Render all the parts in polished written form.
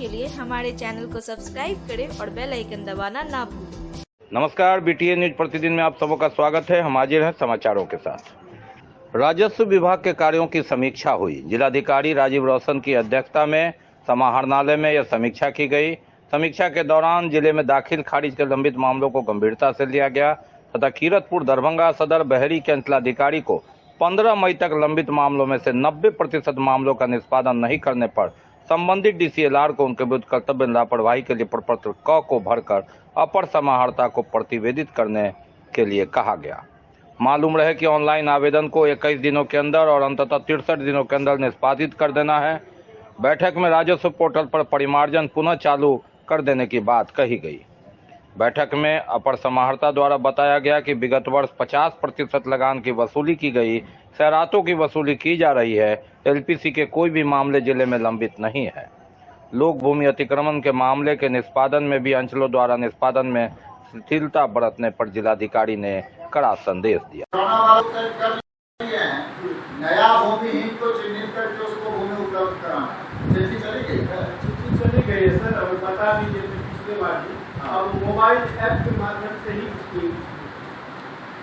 के लिए हमारे चैनल को सब्सक्राइब करें और बेल आइकन दबाना ना भूलें। नमस्कार, BTN न्यूज प्रतिदिन में आप सबों का स्वागत है। हम हाजिर हैं समाचारों के साथ। राजस्व विभाग के कार्यों की समीक्षा हुई। जिलाधिकारी राजीव रौशन की अध्यक्षता में समाहरणालय में यह समीक्षा की गई। समीक्षा के दौरान जिले में दाखिल खारिज के लंबित मामलों को गंभीरता से लिया गया तथा कीरतपुर, दरभंगा सदर, बहरी के अंचलाधिकारी को 15 मई तक लंबित मामलों में से 90% मामलों का निष्पादन नहीं करने पर संबंधित DCLR को उनके विरुद्ध कर्तव्य लापरवाही के लिए प्रपत्र क को भरकर अपर समाहर्ता को प्रतिवेदित करने के लिए कहा गया। मालूम रहे कि ऑनलाइन आवेदन को 21 दिनों के अंदर और अंततः 63 दिनों के अंदर निष्पादित कर देना है। बैठक में राजस्व पोर्टल पर परिमार्जन पुनः चालू कर देने की बात कही गई। बैठक में अपर समाहर्ता द्वारा बताया गया कि विगत वर्ष 50% लगान की वसूली की गई, खैरातों की वसूली की जा रही है। LPC के कोई भी मामले जिले में लंबित नहीं है। लोक भूमि अतिक्रमण के मामले के निष्पादन में भी अंचलों द्वारा निष्पादन में शिथिलता बरतने पर जिलाधिकारी ने कड़ा संदेश दिया। नया भूमिहीन को चिन्हित करके उसको भूमि उपलब्ध कराना चिट्ठी चली गई है सर। अब बता दीजिए पिछले बार ही अब मोबाइल ऐप के माध्यम से ही उसकी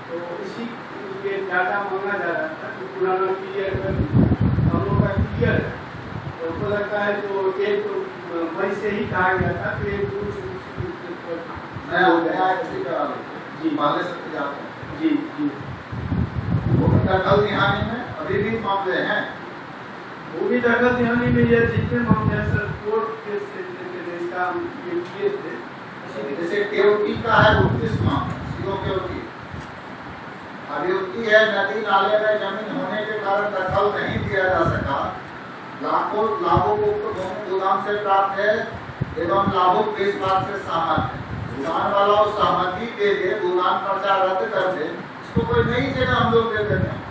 तो इसी के डाटा मांगा जा रहा था कि पुराना क्लियर हम लोग का क्लियर है। तो हमको लगता है तो 1 मई से ही कहा गया था कि जी मामले से जी वो दखल दिहानी में अभी भी मामले हैं। वो भी दखल दिहानी में ये जितने मामले हैं सर कोर्ट के से इसका ये किए थे। जैसे केवटी का है 29 मामले सीओ केवटी अभियुक्ति है। नदी नाले में जमीन होने के कारण दखल नहीं दिया जा सका। लाखों लाभों को गोदाम से प्राप्त है एवं लाभुक इस बात से सहमत है। गोदाम वाला उस सहमति के लिए गोदाम पर्चा रद्द कर दे, इसको कोई नई जगह हम लोग दे देते हैं।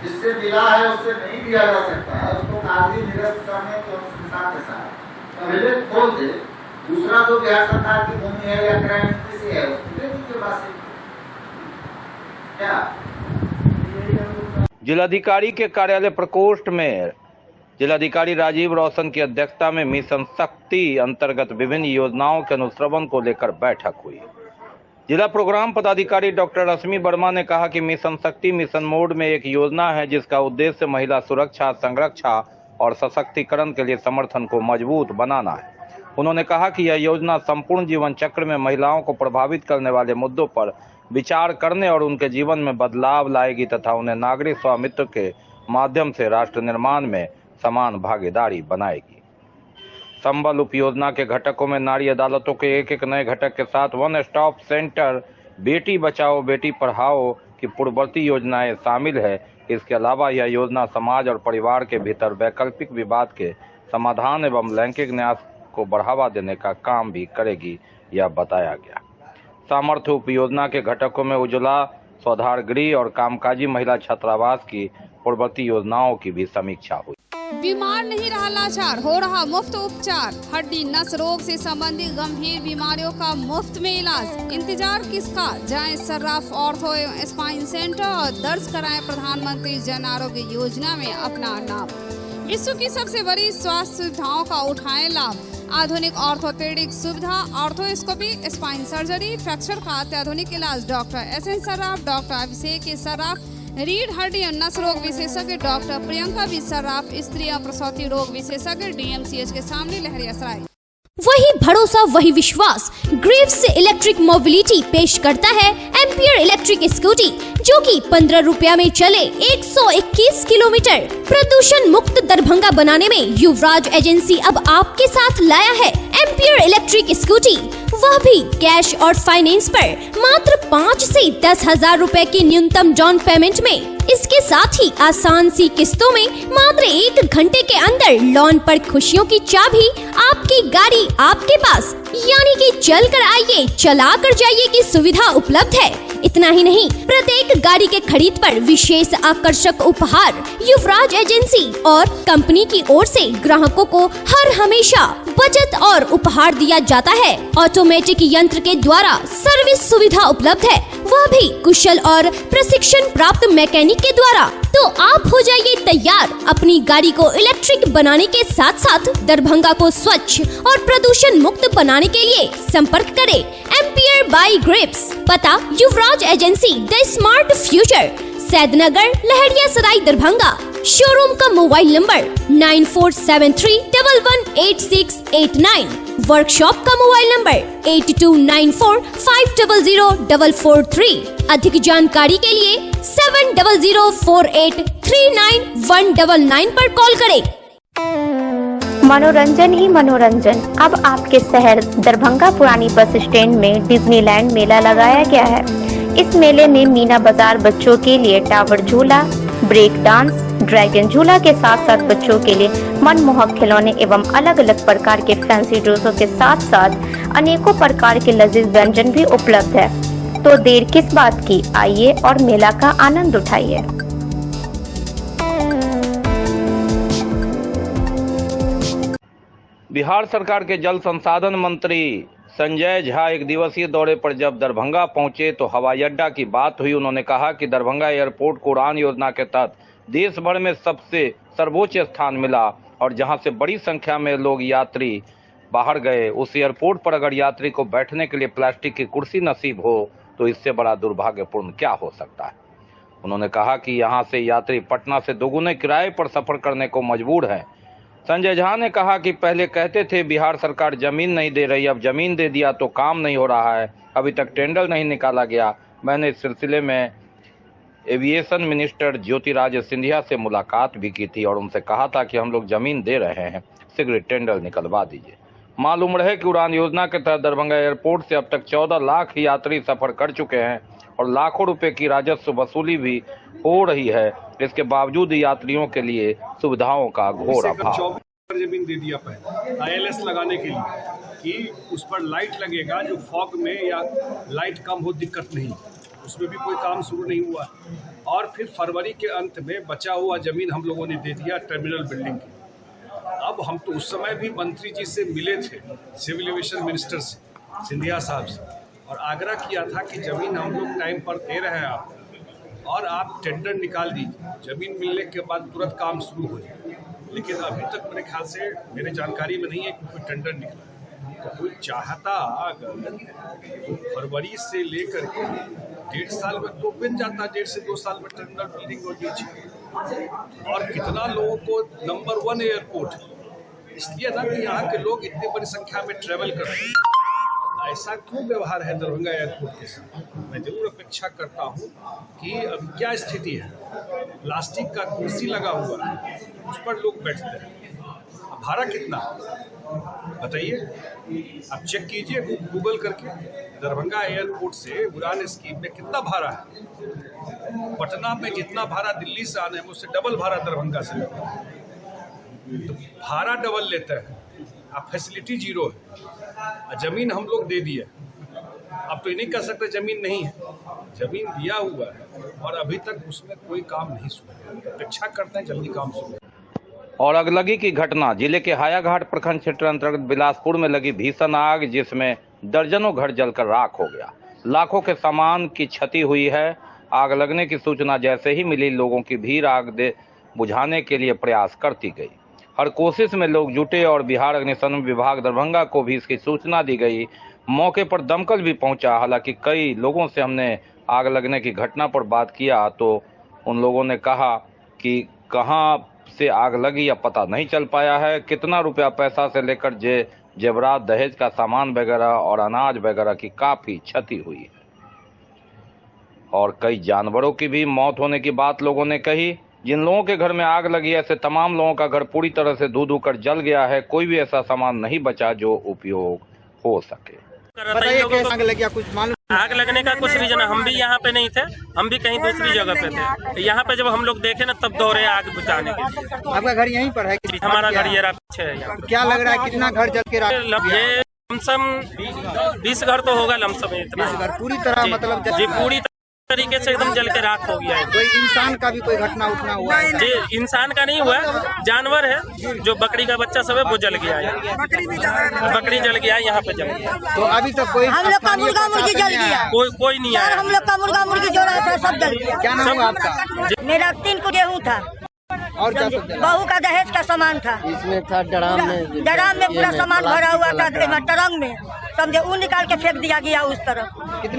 जिससे मिला है उससे नहीं दिया जा सकता है, उसको कागजी निरस्त करने के के साथ पहले खोल दे। दूसरा तो बिहार सरकार की भूमि है या क्रय नीति से है उसको दे दीजिए बस। क्या जिलाधिकारी के कार्यालय प्रकोष्ठ में जिलाधिकारी राजीव रौशन की अध्यक्षता में मिशन शक्ति अंतर्गत विभिन्न योजनाओं के अनुश्रवण को लेकर बैठक हुई। जिला प्रोग्राम पदाधिकारी डॉक्टर रश्मि वर्मा ने कहा कि मिशन शक्ति मिशन मोड में एक योजना है जिसका उद्देश्य महिला सुरक्षा, संरक्षा और सशक्तिकरण के लिए समर्थन को मजबूत बनाना है। उन्होंने कहा कि यह योजना संपूर्ण जीवन चक्र में महिलाओं को प्रभावित करने वाले मुद्दों पर विचार करने और उनके जीवन में बदलाव लाएगी तथा उन्हें नागरिक स्वामित्व के माध्यम से राष्ट्र निर्माण में समान भागीदारी बनाएगी। संबल उपयोजना के घटकों में नारी अदालतों के एक नए घटक के साथ one stop centre, Beti Bachao Beti Padhao की पूर्ववर्ती योजनाएं शामिल है। इसके अलावा यह योजना समाज और परिवार के भीतर वैकल्पिक विवाद के समाधान एवं लैंगिक न्याय को बढ़ावा देने का काम भी करेगी, यह बताया गया। सामर्थ्य उपयोजना के घटकों में उज्ज्वला स्वाधार गृह और कामकाजी महिला छात्रावास की पूर्ववर्ती योजनाओं की भी समीक्षा हुई। बीमार नहीं रहा लाचार, हो रहा मुफ्त उपचार। हड्डी नस रोग से संबंधित गंभीर बीमारियों का मुफ्त में इलाज। इंतजार किसका, जाएं सर्राफ ऑर्थो एवं स्पाइन सेंटर और दर्ज कराएं प्रधानमंत्री जन आरोग्य योजना में अपना नाम। विश्व की सबसे बड़ी स्वास्थ्य सुविधाओं का उठाएं लाभ। आधुनिक ऑर्थोपेडिक सुविधा, ऑर्थोस्कोपी, स्पाइन सर्जरी, फ्रैक्चर का अत्याधुनिक इलाज। डॉक्टर SN सर्राफ, डॉक्टर अभिषेक सर्राफ, रीढ़ हड्डी और नस रोग विशेषज्ञ डॉक्टर प्रियंका बी सर्राफ, स्त्री और प्रसूति रोग विशेषज्ञ DMCH के सामने लहरियासराय। वही भरोसा, वही विश्वास। ग्रेव्स इलेक्ट्रिक मोबिलिटी पेश करता है एम्पियर इलेक्ट्रिक स्कूटी, जो कि 15 रुपया में चले 121 किलोमीटर। प्रदूषण मुक्त दरभंगा बनाने में युवराज एजेंसी अब आपके साथ लाया है एम्पियर इलेक्ट्रिक स्कूटी, वह भी कैश और फाइनेंस पर मात्र 5 से 10,000 रुपए की न्यूनतम डाउन पेमेंट में। इसके साथ ही आसान सी किस्तों में मात्र 1 घंटे के अंदर लॉन पर खुशियों की चाबी, आपकी गाड़ी आपके पास, यानी कि चल कर आइए चला कर जाइए की सुविधा उपलब्ध है। इतना ही नहीं, प्रत्येक गाड़ी के खरीद पर विशेष आकर्षक उपहार युवराज एजेंसी और कंपनी की ओर से ग्राहकों को हर हमेशा बचत और उपहार दिया जाता है। ऑटोमेटिक यंत्र के द्वारा सर्विस सुविधा उपलब्ध है, वह भी कुशल और प्रशिक्षण प्राप्त मैकेनिक के द्वारा। तो आप हो जाइए तैयार अपनी गाड़ी को इलेक्ट्रिक बनाने के साथ साथ दरभंगा को स्वच्छ और प्रदूषण मुक्त बनाने के लिए संपर्क करें एम्पियर बाई ग्रिप्स। पता Yuvraj agency the smart future, Saidnagar, Laheria Sarai, Darbhanga. Showroom का मोबाइल नंबर 9473118689। वर्कशॉप का मोबाइल नंबर 8294500443। अधिक जानकारी के लिए 7004839199 पर कॉल करें। मनोरंजन ही मनोरंजन। अब आपके शहर दरभंगा पुरानी बस स्टैंड में डिज्नीलैंड मेला लगाया गया है। इस मेले में मीना बाजार बच्चों के लिए टावर झूला, ब्रेक डांस, ड्रैगन झूला के साथ साथ बच्चों के लिए मनमोहक खिलौने एवं अलग अलग प्रकार के फैंसी ड्रेसों के साथ साथ अनेकों प्रकार के लजीज व्यंजन भी उपलब्ध है। तो देर किस बात की, आइए और मेला का आनंद उठाइए। बिहार सरकार के जल संसाधन मंत्री संजय झा एक दिवसीय दौरे पर जब दरभंगा पहुंचे तो हवाई अड्डा की बात हुई। उन्होंने कहा कि दरभंगा एयरपोर्ट को उड़ान योजना के तहत देश भर में सबसे सर्वोच्च स्थान मिला और जहां से बड़ी संख्या में लोग यात्री बाहर गए, उस एयरपोर्ट पर अगर यात्री को बैठने के लिए प्लास्टिक की कुर्सी नसीब हो तो इससे बड़ा दुर्भाग्यपूर्ण क्या हो सकता है। उन्होंने कहा कि यहां से यात्री पटना से दोगुने किराए पर सफर करने को मजबूर है। संजय झा ने कहा कि पहले कहते थे बिहार सरकार जमीन नहीं दे रही, अब जमीन दे दिया तो काम नहीं हो रहा है, अभी तक टेंडर नहीं निकाला गया। मैंने इस सिलसिले में एविएशन मिनिस्टर ज्योतिरादित्य सिंधिया से मुलाकात भी की थी और उनसे कहा था कि हम लोग जमीन दे रहे हैं, शीघ्र टेंडर निकलवा दीजिए। मालूम रहे कि उड़ान योजना के तहत दरभंगा एयरपोर्ट से अब तक 14 लाख यात्री सफर कर चुके हैं और लाखों रुपए की राजस्व वसूली भी हो रही है। इसके बावजूद यात्रियों के लिए सुविधाओं का घोर अभाव। जमीन दे दिया पहले ILS लगाने के लिए कि उस पर लाइट लगेगा, जो फॉग में या लाइट कम हो दिक्कत नहीं, उसमें भी कोई काम शुरू नहीं हुआ। और फिर फरवरी के अंत में बचा हुआ जमीन हम लोगों ने दे दिया टर्मिनल बिल्डिंग की। अब हम तो उस समय भी मंत्री जी से मिले थे, सिविल एविएशन मिनिस्टर से, सिंधिया साहब से, और आग्रह किया था कि ज़मीन हम लोग टाइम पर दे रहे हैं आपको और आप टेंडर निकाल दीजिए, ज़मीन मिलने के बाद तुरंत काम शुरू हो जाए। लेकिन अभी तक मेरे ख्याल से, मेरे जानकारी में नहीं है कि कोई टेंडर निकला। तो कोई चाहता अगर फरवरी से लेकर के 1.5 साल में तो बन जाता, 1.5 से 2 साल में टर्मिनल बिल्डिंग हो गई। और कितना लोगों को नंबर 1 एयरपोर्ट इसलिए ना कि यहाँ के लोग इतनी बड़ी संख्या में ट्रेवल कर रहे हैं। ऐसा क्यों व्यवहार है दरभंगा एयरपोर्ट के साथ? मैं जरूर अपेक्षा करता हूँ कि अभी क्या स्थिति है, प्लास्टिक का कुर्सी लगा हुआ है, उस पर लोग बैठते हैं। भाड़ा कितना बताइए, आप चेक कीजिए गूगल करके, दरभंगा एयरपोर्ट से उड़ान स्कीम में कितना भाड़ा है। पटना में जितना भाड़ा दिल्ली से आने में उससे डबल भाड़ा दरभंगा से लेते हैं। तो भाड़ा डबल लेते हैं, अब फैसिलिटी जीरो है, जमीन हम लोग दे दिए। अब तो ये नहीं कह सकते जमीन नहीं है, जमीन दिया हुआ है और अभी तक उसमें कोई काम नहीं शुरू। अपेक्षा करते हैं जल्दी काम शुरू। और अगलगी की घटना जिले के हायाघाट प्रखंड क्षेत्र अंतर्गत बिलासपुर में लगी भीषण आग, जिसमें दर्जनों घर जलकर राख हो गया, लाखों के सामान की क्षति हुई है। आग लगने की सूचना जैसे ही मिली, लोगों की भीड़ आग बुझाने के लिए प्रयास करती गई। हर कोशिश में लोग जुटे और बिहार अग्निशमन विभाग दरभंगा को भी इसकी सूचना दी गई। मौके पर दमकल भी पहुंचा। हालांकि कई लोगों से हमने आग लगने की घटना पर बात किया तो उन लोगों ने कहा कि कहां से आग लगी या पता नहीं चल पाया है। कितना रुपया पैसा से लेकर जेवरात, दहेज का सामान वगैरह और अनाज वगैरह की काफी क्षति हुई है और कई जानवरों की भी मौत होने की बात लोगों ने कही। जिन लोगों के घर में आग लगी, ऐसे तमाम लोगों का घर पूरी तरह से धू कर जल गया है। कोई भी ऐसा सामान नहीं बचा जो उपयोग हो सके। आग लगी, कुछ मालूम? आग लगने का कुछ रीजन, हम भी यहाँ पे नहीं थे, हम भी कहीं दूसरी जगह पे थे। यहाँ पे जब हम लोग देखे ना तब दौड़े आग बुझाने के लिए। आपका घर यहीं पर है? हमारा घर ये पीछे है। क्या लग रहा है कितना घर जल के? ये लमसम 20 घर तो होगा, लमसम 20 घर पूरी तरह, मतलब जी पूरी तरीके से एकदम जल के राख हो गया है। कोई इंसान का भी कोई घटना उठना हुआ है? जी इंसान का नहीं हुआ, जानवर है जो बकरी का बच्चा सब है वो जल गया है। बकरी जल गया है, यहाँ पे जल गया। तो अभी तक कोई हम लोग का मुर्गा मुर्गी जल गया। कोई नहीं आया। हम लोग का मुर्गा मुर्गी जो रहा था सब जल गया। क्या नाम है आपका? मेरा 3 को गेहूँ था और क्या सब जला? बहू का दहेज का सामान था। इसमें था ड्राम में पूरा सामान भरा हुआ था टरंग में, समझे वो निकाल के फेंक दिया गया उस तरफ।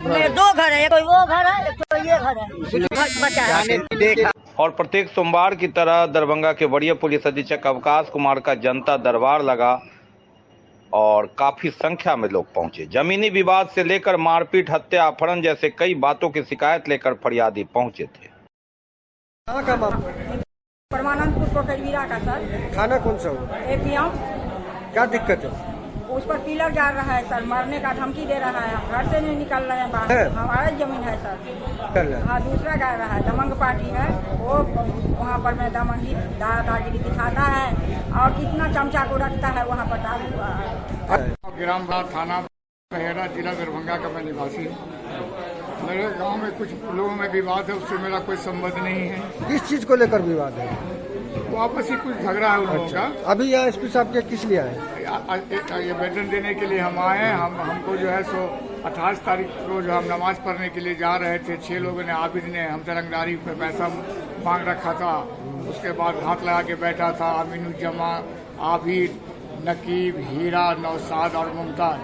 मेरे 2 घर है, कोई वो घर है, कोई ये घर है, बचा है। और प्रत्येक सोमवार की तरह दरभंगा के वरीय पुलिस अधीक्षक अवकाश कुमार का जनता दरबार लगा और काफी संख्या में लोग पहुंचे। जमीनी विवाद से लेकर मारपीट, हत्या, अपहरण जैसे कई बातों की शिकायत लेकर फरियादी पहुंचे थे। परमानंदपुर पोखरीरा का सर। खाना कौन सा हो? एपीएम। क्या दिक्कत है? उस पर पिलर जा रहा है सर, मरने का धमकी दे रहा है, हम घर से नहीं निकल रहे हैं बाहर। हमारा जमीन है सर। हाँ दूसरा गा रहा है, दमंग पार्टी है वो, वहाँ पर मैं दमंगी दादागिरी दिखाता है और कितना चमचा को रखता है वहाँ पर डाल हुआ है। ग्राम थाना बहेरा, जिला दरभंगा का मैं निवासी हूँ। मेरे गांव में कुछ लोगों में विवाद है, उससे मेरा कोई संबंध नहीं है। किस चीज को लेकर विवाद है? तो आपस ही कुछ झगड़ा है उन लोगों का। अभी यहाँ एसपी साहब के किस लिए आए? ये वेतन देने के लिए हम आए हैं। हमको जो है सो 28 तारीख को जो हम नमाज पढ़ने के लिए जा रहे थे, 6 लोगों ने, आबिद ने हमसे रंगदारी पे पैसा मांग रखा था। उसके बाद हाथ लगा के बैठा था अमीनु जमा, आबिद, नकीब, हीरा, नौसाद और मुमताज।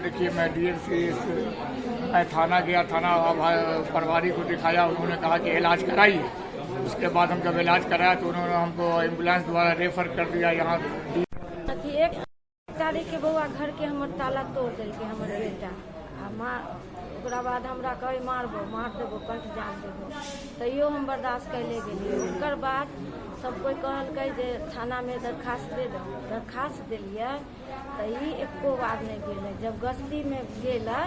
देखिए मैं डीएमसी मैं थाना गया, थाना पटवारी को दिखाया, उन्होंने कहा कि इलाज कराइए। उसके बाद हम जब इलाज कराया तो उन्होंने हमको एम्बुलेंस द्वारा रेफर कर दिया यहाँ। 1 तारीख के बउआ घर के हमर ताला तोड़ देलकै हमर बेटा, ओकरा बाद हमरा कहे मार देबो, कंठ जान देबो, तैयो हम बर्दाश्त कैले गेलियै। ओकर बाद सब कोई कहलकै जे थाना में दरखास्त दे दो, दरखास्त दिलियै तो ई एको बार नहीं गेलै। जब गश्ती में गेलै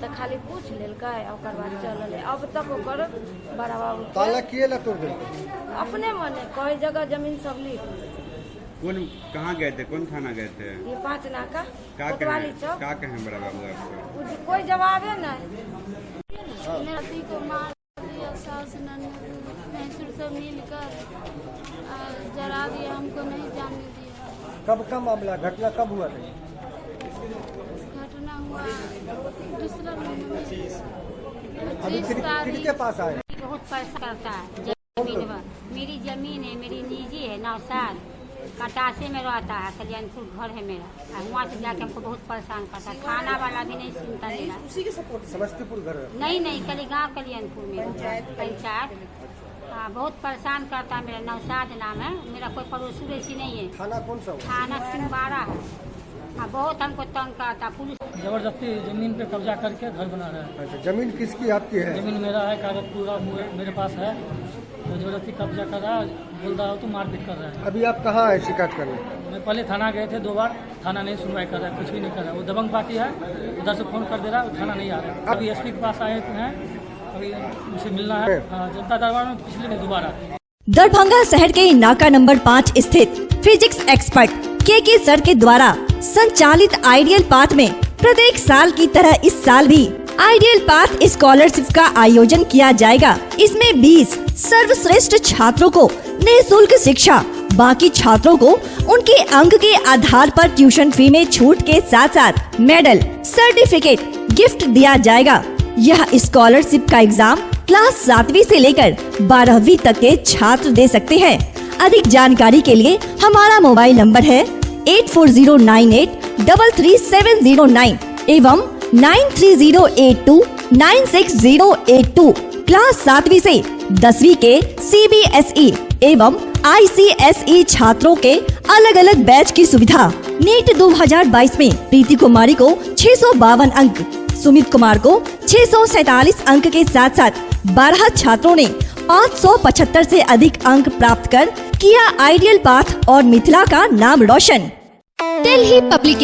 तो खाली पूछ लेलकै, ओकर बाद चलल। अब तक ओकर बड़ा बाबू ताला किए ला तोड़ देलकै? अपने मने कई जगह जमीन सब लिख। कहाँ गए थे, कौन थाना गए थे? ये 5 नाका कोतवाली चौक। क्या कहें बड़ा बाबू आपको? कोई जवाब है नहीं। पति को मार दिया, सास भैंसुर सब मिलकर जरा दिया, हमको नहीं जाने दिया। कब का मामला, घटना कब हुआ था? घटना हुआ दूसरा अभी किसके पास आए? बहुत पैसा करता है जमीन पर। मेरी जमीन है, मेरी निजी है, 9 साल कटासे में रहता है, कल्याणपुर घर है मेरा। वहाँ से जाके हमको बहुत परेशान करता है, खाना वाला भी नहीं सुनता मेरा। समस्तीपुर घर? नहीं गाँव कल्याणपुर में पंचायत। हाँ बहुत परेशान करता है मेरा। नौसाद नाम है मेरा, कोई पड़ोसी वैसी नहीं है। थाना कौन सा? थाना सिंहवाड़ा है। हाँ बहुत हमको तंग करता, पुलिस जबरदस्ती जमीन पे कब्जा करके घर बना रहा है। अच्छा, जमीन किसकी? आपकी है? जमीन मेरा है, कागज पूरा मेरे पास है। तो जबरदस्ती कब्जा कर रहा है, बोल रहा हो तो मारपीट कर रहा है। अभी आप कहाँ है शिकायत करने? मैं पहले थाना गए थे 2 बार, थाना नहीं सुनवाई कर रहा है, कुछ भी नहीं कर रहा है। वो दबंग पार्टी है, उधर से फोन कर दे रहा है, थाना नहीं आ रहा है। अभी एसपी के पास आए हैं, अभी उनसे मिलना है। जनता दरबार में पिछले में दोबारा। दरभंगा शहर के नाका नंबर 5 स्थित फिजिक्स एक्सपर्ट के सर के द्वारा संचालित आइडियल पाथ में प्रत्येक साल की तरह इस साल भी आइडियल पाथ स्कॉलरशिप का आयोजन किया जाएगा। इसमें 20 सर्वश्रेष्ठ छात्रों को निःशुल्क शिक्षा, बाकी छात्रों को उनके अंक के आधार पर ट्यूशन फी में छूट के साथ साथ मेडल, सर्टिफिकेट गिफ्ट दिया जाएगा। यह स्कॉलरशिप का एग्जाम क्लास 7वीं से लेकर 12वीं तक के छात्र दे सकते हैं। अधिक जानकारी के लिए हमारा मोबाइल नंबर है 8409833709 एवं 9308296082। क्लास 7वीं से 10वीं के CBSE एवं ICSE छात्रों के अलग अलग बैच की सुविधा। नीट 2022 में प्रीति कुमारी को 652 अंक, सुमित कुमार को 647 अंक के साथ साथ 12 छात्रों ने 575 से अधिक अंक प्राप्त कर किया आइडियल पाथ और मिथिला का नाम रोशन। Delhi public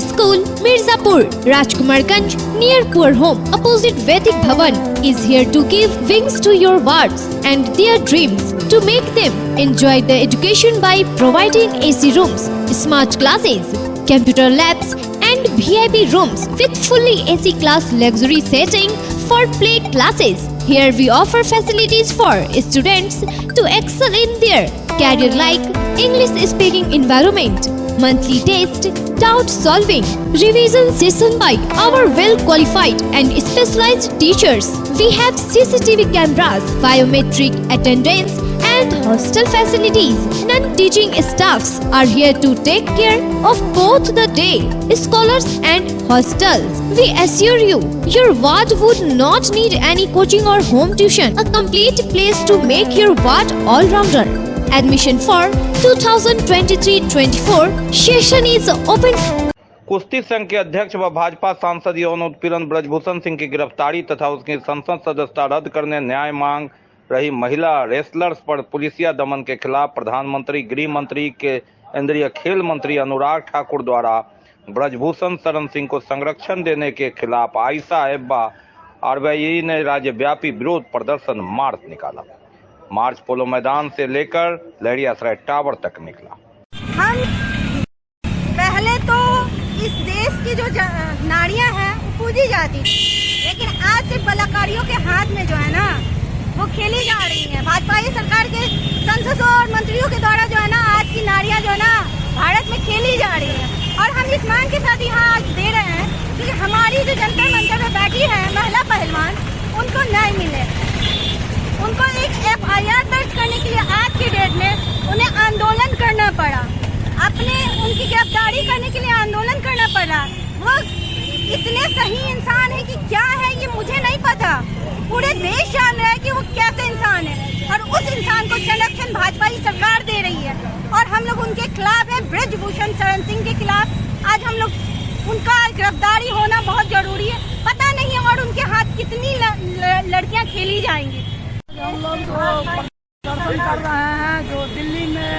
school Mirzapur, Rajkumarganj, near Poor Home, opposite Vedic Bhavan, is here to give wings to your words and their dreams, to make them enjoy the education by providing AC rooms, smart classes, computer labs and VIP rooms with fully AC class luxury setting for play classes. Here we offer facilities for students to excel in their career like English speaking environment, monthly test, doubt solving, revision session by our well qualified and specialized teachers. We have CCTV cameras, biometric attendance and hostel facilities. Non-teaching staffs are here to take care of both the day scholars and hostels. We assure you, your ward would not need any coaching or home tuition. A complete place to make your ward all-rounder. Admission for 2023-24 session is open. कुश्ती संघ के अध्यक्ष व भाजपा सांसद यौन उत्पीड़न ब्रजभूषण सिंह की गिरफ्तारी तथा उसकी संसद सदस्यता रद्द करने न्याय मांग रही महिला रेसलर्स पर पुलिसिया दमन के खिलाफ प्रधानमंत्री, गृह मंत्री, केंद्रीय खेल मंत्री अनुराग ठाकुर द्वारा ब्रजभूषण शरण सिंह को संरक्षण देने के खिलाफ आयशा एब्बा आरबीआई ने राज्यव्यापी विरोध प्रदर्शन मार्च निकाला। मार्च पोलो मैदान से लेकर लहरियासराय टावर तक निकला। हम पहले तो इस देश की जो नारियां हैं पूजी जाती थी, लेकिन आज सिर्फ बलात्कारियों के हाथ में जो है ना वो खेली जा रही हैं। भाजपा सरकार के सांसदों और मंत्रियों के द्वारा जो है ना आज की नारियां जो है ना भारत में खेली जा रही हैं। और हम इस मांग के साथ यहाँ आज दे रहे हैं कि हमारी जो जंतर मंतर में बैठी है महिला पहलवान, उनको न्याय मिले। उनको एक FIR दर्ज करने के लिए आज की डेट में उन्हें आंदोलन करना पड़ा, उनकी गिरफ्तारी करने के लिए आंदोलन करना पड़ा। वो इतने सही इंसान है कि क्या है ये मुझे नहीं पता, पूरे देश जान रहा है कि वो कैसे इंसान है। और उस इंसान को संरक्षण भाजपा की सरकार दे रही है और हम लोग उनके खिलाफ है। ब्रजभूषण शरण सिंह के खिलाफ आज हम लोग उनका गिरफ्तारी होना बहुत जरूरी है। पता नहीं है और उनके हाथ कितनी लड़कियां खेली जाएंगी। हम लोग जो प्रदर्शन कर रहे हैं, जो दिल्ली में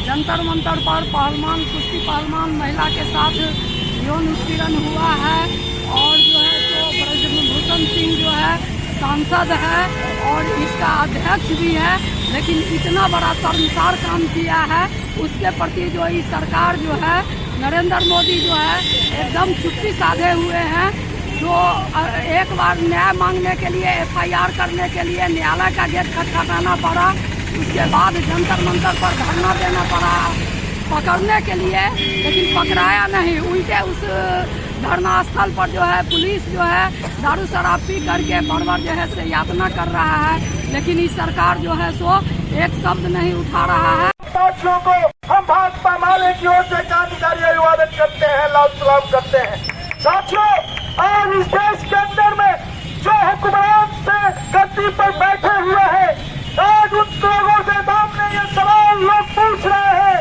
जंतर मंतर पर पहलवान, कुश्ती पहलवान महिला के साथ यौन उत्पीड़न हुआ है और जो है तो ब्रजभूषण सिंह जो है सांसद है और इसका अध्यक्ष भी है, लेकिन इतना बड़ा शर्मसार काम किया है उसके प्रति जो इस सरकार जो है नरेंद्र मोदी जो है एकदम चुप्पी साधे हुए हैं। जो एक बार न्याय मांगने के लिए FIR करने के लिए न्यायालय का गेट खटखटाना पड़ा, उसके बाद जंतर मंतर पर धरना देना पड़ा पकड़ने के लिए, लेकिन पकड़ाया नहीं। उनके उस धरना स्थल पर जो है पुलिस जो है दारू शराब पी करके बर्बर जो है से यातना कर रहा है, लेकिन इस सरकार जो है सो एक शब्द नहीं उठा रहा है। साथियों को हम भाजपा माले की ओर से क्रांतिकारी अभिवादन करते हैं, लाल सलाम करते हैं। साथियों, आज इस देश के अंदर में जो हुक्मरान से गद्दी पर बैठे हुए हैं, आज उन लोगों से सामने ये सवाल लोग पूछ रहे हैं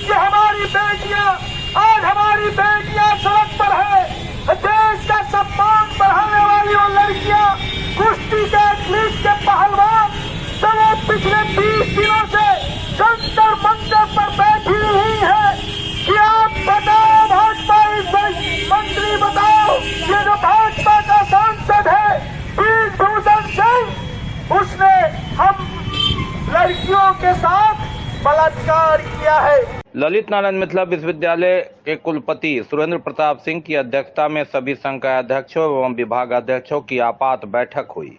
कि हमारी बेटियां सड़क पर है, देश का सम्मान बढ़ाने वाली वो लड़कियां, कुश्ती के एथलीट के पहलवान, सब पिछले 20 दिनों से जंतर मंतर पर बैठी हुई है कि आप बताओ, भाजपा मंत्री बताओ, ये जो भाजपा का सांसद है ब्रजभूषण सिंह, उसने हम लड़कियों के साथ बलात्कार किया है। ललित नारायण मिथिला विश्वविद्यालय के कुलपति सुरेंद्र प्रताप सिंह की अध्यक्षता में सभी संकाय अध्यक्षों एवं विभाग अध्यक्षों की आपात बैठक हुई।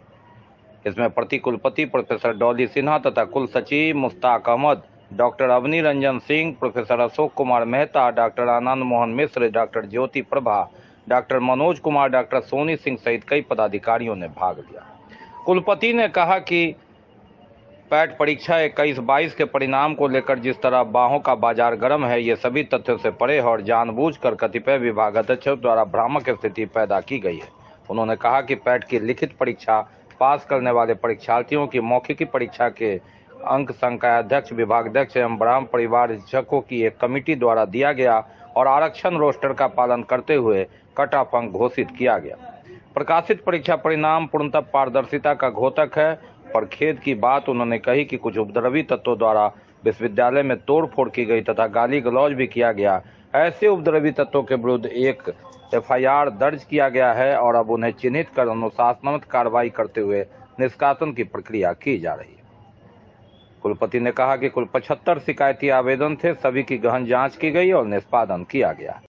इसमें प्रति कुलपति प्रोफेसर डॉली सिन्हा तथा कुल सचिव Mushtaq Ahmad, doctor Avani Ranjan Singh, professor Ashok Kumar Mehta, doctor Anand Mohan Mishra, doctor Jyoti Prabha, doctor Manoj Kumar, doctor Soni Singh सहित कई पदाधिकारियों ने भाग लिया। कुलपति ने कहा कि पैट परीक्षा 21-22 के परिणाम को लेकर जिस तरह बाहों का बाजार गर्म है, ये सभी तथ्यों से परे है और जानबूझकर कतिपय विभागाध्यक्षों द्वारा भ्रामक स्थिति पैदा की गई है। उन्होंने कहा कि पैट की लिखित परीक्षा पास करने वाले परीक्षार्थियों की मौखिकी परीक्षा के अंक संकाय अध्यक्ष, विभागाध्यक्ष एवं ब्राह्मण परिवार शिक्षकों की एक कमेटी द्वारा दिया गया और आरक्षण रोस्टर का पालन करते हुए कट ऑफ अंक घोषित किया गया। प्रकाशित परीक्षा परिणाम पूर्णतः पारदर्शिता का घोतक है, पर खेद की बात उन्होंने कही कि कुछ उपद्रवी तत्वों द्वारा विश्वविद्यालय में तोड़फोड़ की गई तथा गाली गलौज भी किया गया। ऐसे उपद्रवी तत्वों के विरुद्ध एक FIR दर्ज किया गया है और अब उन्हें चिन्हित कर अनुशासनात्मक कार्रवाई करते हुए निष्कासन की प्रक्रिया की जा रही है। कुलपति ने कहा कि कुल 75 शिकायती आवेदन थे, सभी की गहन जांच की गई और निष्पादन किया गया।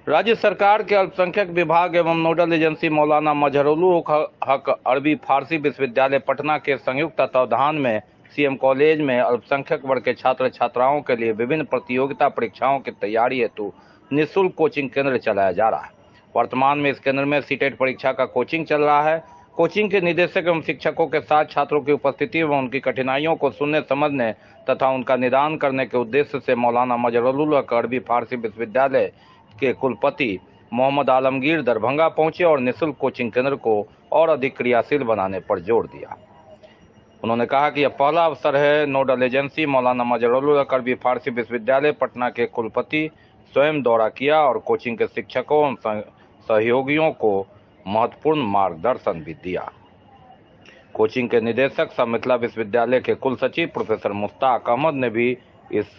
राज्य सरकार के अल्पसंख्यक विभाग एवं नोडल एजेंसी मौलाना मजहरूल हक अरबी फारसी विश्वविद्यालय पटना के संयुक्त तत्वावधान में सीएम कॉलेज में अल्पसंख्यक वर्ग के छात्र छात्राओं के लिए विभिन्न प्रतियोगिता परीक्षाओं की तैयारी हेतु निःशुल्क कोचिंग केंद्र चलाया जा रहा है। वर्तमान में इस केंद्र में सीटेट परीक्षा का कोचिंग चल रहा है। कोचिंग के निदेशक एवं शिक्षकों के साथ छात्रों की उपस्थिति एवं उनकी कठिनाइयों को सुनने समझने तथा उनका निदान करने के उद्देश्य से मौलाना मजहरूल हक अरबी फारसी विश्वविद्यालय के कुलपति मोहम्मद आलमगीर दरभंगा पहुंचे और निःशुल्क कोचिंग केंद्र को और अधिक क्रियाशील बनाने पर जोर दिया। उन्होंने कहा कि यह पहला अवसर है। नोडल एजेंसी मौलाना मजहरूल हक अरबी फारसी विश्वविद्यालय पटना के कुलपति स्वयं दौरा किया और कोचिंग के शिक्षकों एवं सहयोगियों को महत्वपूर्ण मार्गदर्शन भी दिया। कोचिंग के निदेशक सब मिथिला विश्वविद्यालय के कुल सचिव प्रोफेसर मुश्ताक अहमद ने भी इस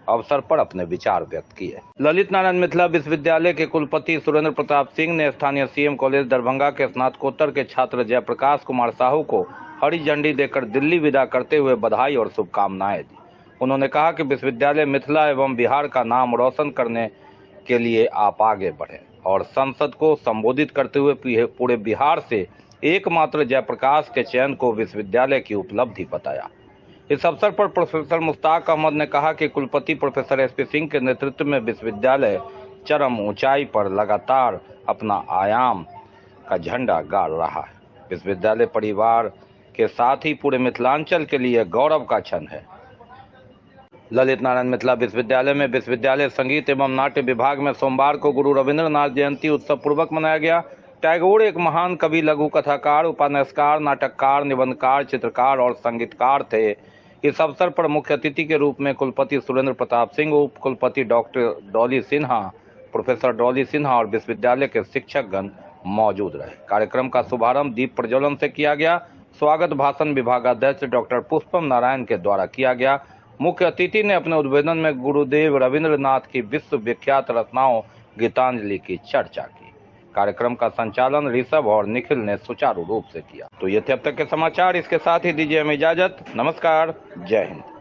अवसर पर अपने विचार व्यक्त किए। ललित नारायण मिथिला विश्वविद्यालय के कुलपति सुरेंद्र प्रताप सिंह ने स्थानीय सीएम कॉलेज दरभंगा के स्नातकोत्तर के छात्र जयप्रकाश कुमार साहू को हरी झंडी देकर दिल्ली विदा करते हुए बधाई और शुभकामनाएं दी। उन्होंने कहा कि विश्वविद्यालय मिथिला एवं बिहार का नाम रोशन करने के लिए आप आगे बढ़े और संसद को संबोधित करते हुए पूरे बिहार से एकमात्र जयप्रकाश के चयन को विश्वविद्यालय की उपलब्धि बताया। इस अवसर पर प्रोफेसर मुश्ताक अहमद ने कहा कि कुलपति प्रोफेसर एसपी सिंह के नेतृत्व में विश्वविद्यालय चरम ऊंचाई पर लगातार अपना आयाम का झंडा गाड़ रहा है। विश्वविद्यालय परिवार के साथ ही पूरे मिथिलांचल के लिए गौरव का क्षण है। ललित नारायण मिथिला विश्वविद्यालय में विश्वविद्यालय संगीत एवं नाट्य विभाग में सोमवार को गुरु रविंद्रनाथ जयंती उत्सव पूर्वक मनाया गया। टैगोर एक महान कवि, लघु कथाकार, उपन्यासकार, नाटककार, निबंधकार, चित्रकार और संगीतकार थे। इस अवसर पर मुख्य अतिथि के रूप में कुलपति सुरेंद्र प्रताप सिंह, उप कुलपति डॉक्टर डॉली सिन्हा, प्रोफेसर डॉली सिन्हा और विश्वविद्यालय के शिक्षकगण मौजूद रहे। कार्यक्रम का शुभारंभ दीप प्रज्वलन से किया गया। स्वागत भाषण विभागाध्यक्ष डॉक्टर पुष्पम नारायण के द्वारा किया गया। मुख्य अतिथि ने अपने उद्बोधन में गुरुदेव रविंद्रनाथ की विश्व विख्यात रचनाओं गीतांजलि की चर्चा की। कार्यक्रम का संचालन ऋषभ और निखिल ने सुचारू रूप से किया। तो ये थे अब तक के समाचार। इसके साथ ही दीजिए हमें इजाजत। नमस्कार, जय हिंद।